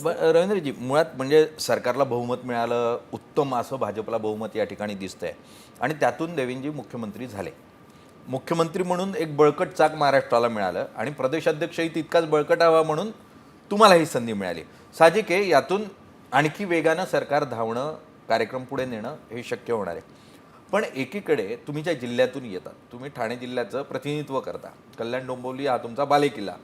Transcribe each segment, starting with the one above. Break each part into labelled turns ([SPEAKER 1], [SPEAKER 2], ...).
[SPEAKER 1] रवींद्रजी, मुळात म्हणजे सरकारला बहुमत मिळालं, उत्तम असं भाजपला बहुमत या ठिकाणी दिसतंय आणि त्यातून देवेंद्रजी मुख्यमंत्री झाले. मुख्यमंत्री म्हणून एक बळकट चाक महाराष्ट्राला मिळालं आणि प्रदेशाध्यक्षही तितकाच बळकट हवा म्हणून तुम्हाला ही संधी मिळाली. साहजिक आहे, यातून आणखी वेगानं सरकार धावणं, कार्यक्रम पुढे नेणं हे शक्य होणार आहे. पण एकीकडे तुम्ही ज्या जिल्ह्यातून येतात, तुम्ही ठाणे जिल्ह्याचं प्रतिनिधित्व करता, कल्याण डोंबिवली हा तुमचा बालेकिल्ला,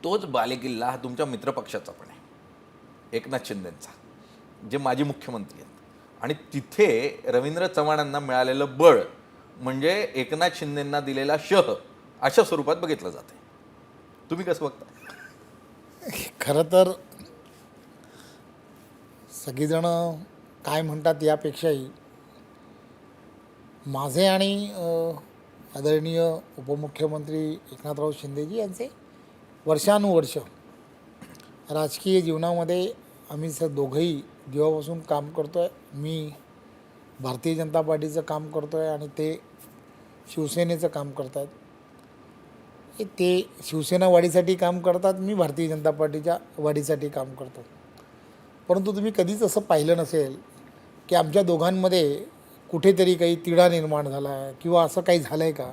[SPEAKER 1] तोच बालेकिल्ला हा तुमच्या मित्रपक्षाचा पण आहे, एकनाथ शिंदेंचा, जे माजी मुख्यमंत्री आहेत. आणि तिथे रवींद्र चव्हाणांना मिळालेलं बळ म्हणजे एकनाथ शिंदेंना दिलेला शह अशा स्वरूपात बघितलं जाते. तुम्ही कसं बघता?
[SPEAKER 2] खरं तर सगळीजण काय म्हणतात यापेक्षाही माझे आणि आदरणीय उपमुख्यमंत्री एकनाथराव शिंदेजी यांचे वर्षानुवर्ष राजकीय जीवनामध्ये आम्ही दोघंही जेव्हापासून काम करतो आहे, मी भारतीय जनता पार्टीचं काम करतो आहे आणि ते शिवसेनेचं काम करत आहेत. ते शिवसेना वाढीसाठी काम करतात, मी भारतीय जनता पार्टीच्या वाढीसाठी काम करतो. परंतु तुम्ही कधीच असं पाहिलं नसेल की आमच्या दोघांमध्ये कुठेतरी काही तिढा निर्माण झाला आहे किंवा असं काही झालं आहे का,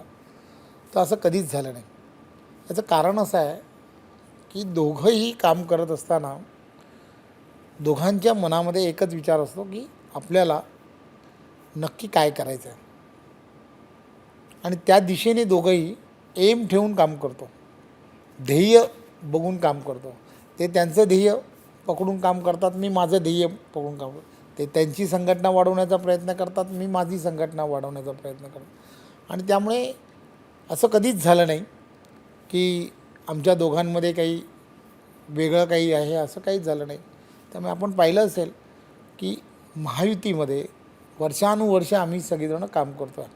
[SPEAKER 2] तर असं कधीच झालं नाही. याचं कारण असं आहे की दोघंही काम करत असताना दोघांच्या मनामध्ये एकच विचार असतो की आपल्याला नक्की काय करायचं आहे आणि त्या दिशेने दोघंही एम ठेवून काम करतो, ध्येय बघून काम करतो. ते त्यांचं ध्येय पकडून काम करतात, मी माझं ध्येय पकडून काम करतो. ते त्यांची संघटना वाढवण्याचा प्रयत्न करतात, मी माझी संघटना वाढवण्याचा प्रयत्न करतो. आणि त्यामुळे असं कधीच झालं नाही की आमच्या दोघांमध्ये काही वेगळं काही आहे, असं काहीच झालं नाही. त्यामुळे आपण पाहिलं असेल की महायुतीमध्ये वर्षानुवर्ष आम्ही सगळेजणं काम करतो आहे.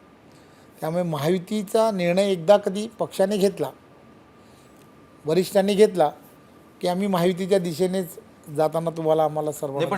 [SPEAKER 2] त्यामुळे महायुतीचा निर्णय एकदा कधी पक्षाने घेतला, वरिष्ठांनी घेतला की आम्ही महायुतीच्या दिशेनेच जाताना तुम्हाला आम्हाला सर्व